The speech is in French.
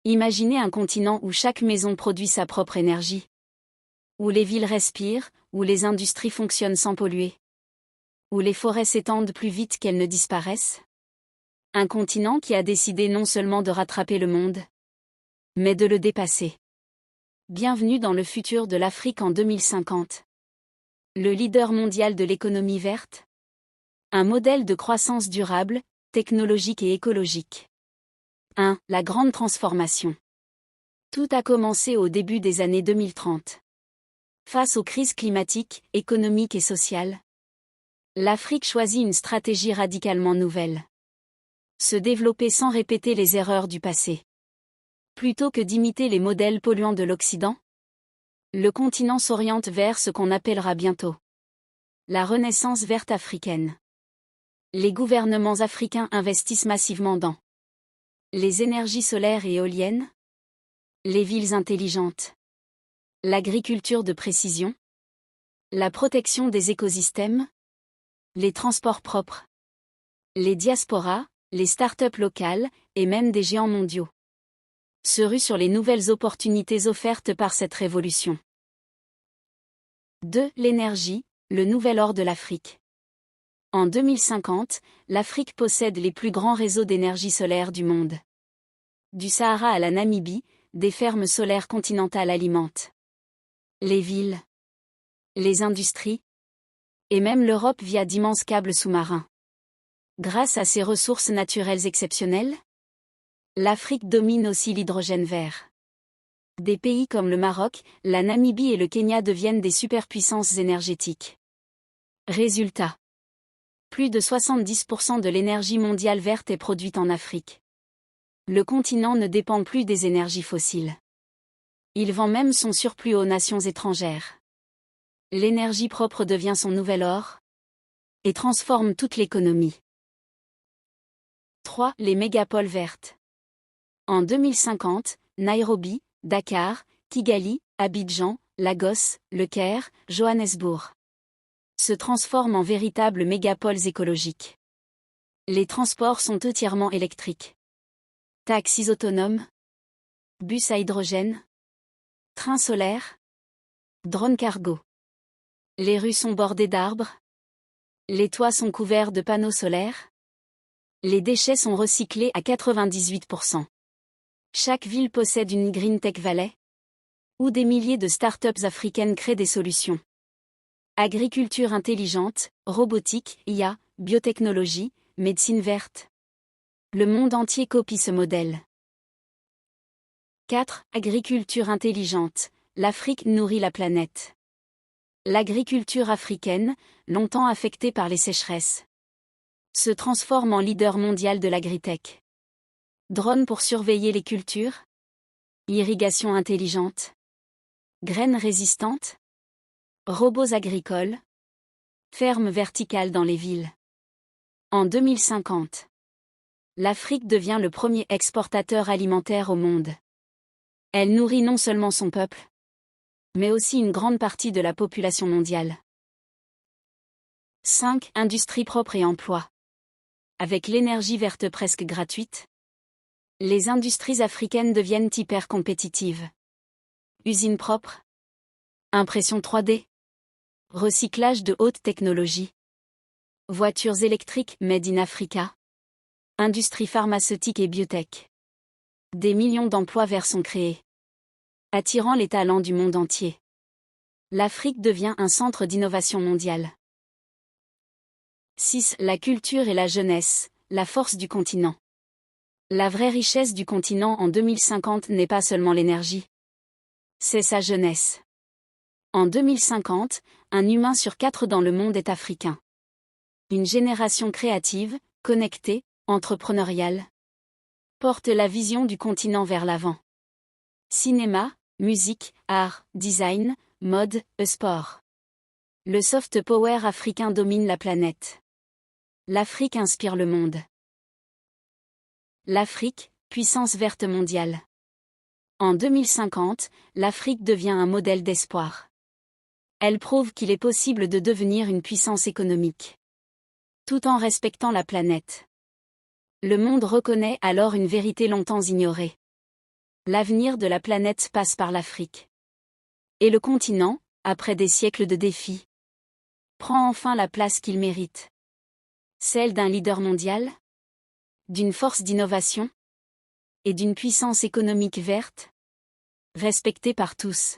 Imaginez un continent où chaque maison produit sa propre énergie. Où les villes respirent, où les industries fonctionnent sans polluer. Où les forêts s'étendent plus vite qu'elles ne disparaissent. Un continent qui a décidé non seulement de rattraper le monde, mais de le dépasser. Bienvenue dans le futur de l'Afrique en 2050. Le leader mondial de l'économie verte. Un modèle de croissance durable, technologique et écologique. 1. La grande transformation. Tout a commencé au début des années 2030. Face aux crises climatiques, économiques et sociales, l'Afrique choisit une stratégie radicalement nouvelle. Se développer sans répéter les erreurs du passé. Plutôt que d'imiter les modèles polluants de l'Occident, le continent s'oriente vers ce qu'on appellera bientôt la renaissance verte africaine. Les gouvernements africains investissent massivement dans les énergies solaires et éoliennes, les villes intelligentes, l'agriculture de précision, la protection des écosystèmes, les transports propres, les diasporas, les start-up locales, et même des géants mondiaux se ruent sur les nouvelles opportunités offertes par cette révolution. 2. L'énergie, le nouvel or de l'Afrique. En 2050, l'Afrique possède les plus grands réseaux d'énergie solaire du monde. Du Sahara à la Namibie, des fermes solaires continentales alimentent les villes, les industries, et même l'Europe via d'immenses câbles sous-marins. Grâce à ses ressources naturelles exceptionnelles, l'Afrique domine aussi l'hydrogène vert. Des pays comme le Maroc, la Namibie et le Kenya deviennent des superpuissances énergétiques. Résultat. Plus de 70% de l'énergie mondiale verte est produite en Afrique. Le continent ne dépend plus des énergies fossiles. Il vend même son surplus aux nations étrangères. L'énergie propre devient son nouvel or et transforme toute l'économie. 3. Les mégapoles vertes. En 2050, Nairobi, Dakar, Kigali, Abidjan, Lagos, Le Caire, Johannesburg se transforment en véritables mégapoles écologiques. Les transports sont entièrement électriques. Taxis autonomes, bus à hydrogène, trains solaires, drones cargo. Les rues sont bordées d'arbres. Les toits sont couverts de panneaux solaires. Les déchets sont recyclés à 98%. Chaque ville possède une Green Tech Valley, où des milliers de start-up africaines créent des solutions. Agriculture intelligente, robotique, IA, biotechnologie, médecine verte. Le monde entier copie ce modèle. 4. Agriculture intelligente. L'Afrique nourrit la planète. L'agriculture africaine, longtemps affectée par les sécheresses, se transforme en leader mondial de l'agritech. Drones pour surveiller les cultures, irrigation intelligente, graines résistantes, robots agricoles, fermes verticales dans les villes. En 2050, l'Afrique devient le premier exportateur alimentaire au monde. Elle nourrit non seulement son peuple, mais aussi une grande partie de la population mondiale. 5. Industrie propre et emploi. Avec l'énergie verte presque gratuite, les industries africaines deviennent hyper compétitives. Usines propres, impression 3D, recyclage de haute technologie, voitures électriques made in Africa, industrie pharmaceutique et biotech. Des millions d'emplois verts sont créés, attirant les talents du monde entier. L'Afrique devient un centre d'innovation mondiale. 6. La culture et la jeunesse, la force du continent. La vraie richesse du continent en 2050 n'est pas seulement l'énergie. C'est sa jeunesse. En 2050, un humain sur 4 dans le monde est africain. Une génération créative, connectée, entrepreneuriale, porte la vision du continent vers l'avant. Cinéma, musique, art, design, mode, sport. Le soft power africain domine la planète. L'Afrique inspire le monde. L'Afrique, puissance verte mondiale. En 2050, l'Afrique devient un modèle d'espoir. Elle prouve qu'il est possible de devenir une puissance économique, tout en respectant la planète. Le monde reconnaît alors une vérité longtemps ignorée. L'avenir de la planète passe par l'Afrique. Et le continent, après des siècles de défis, prend enfin la place qu'il mérite. Celle d'un leader mondial, d'une force d'innovation et d'une puissance économique verte, respectée par tous.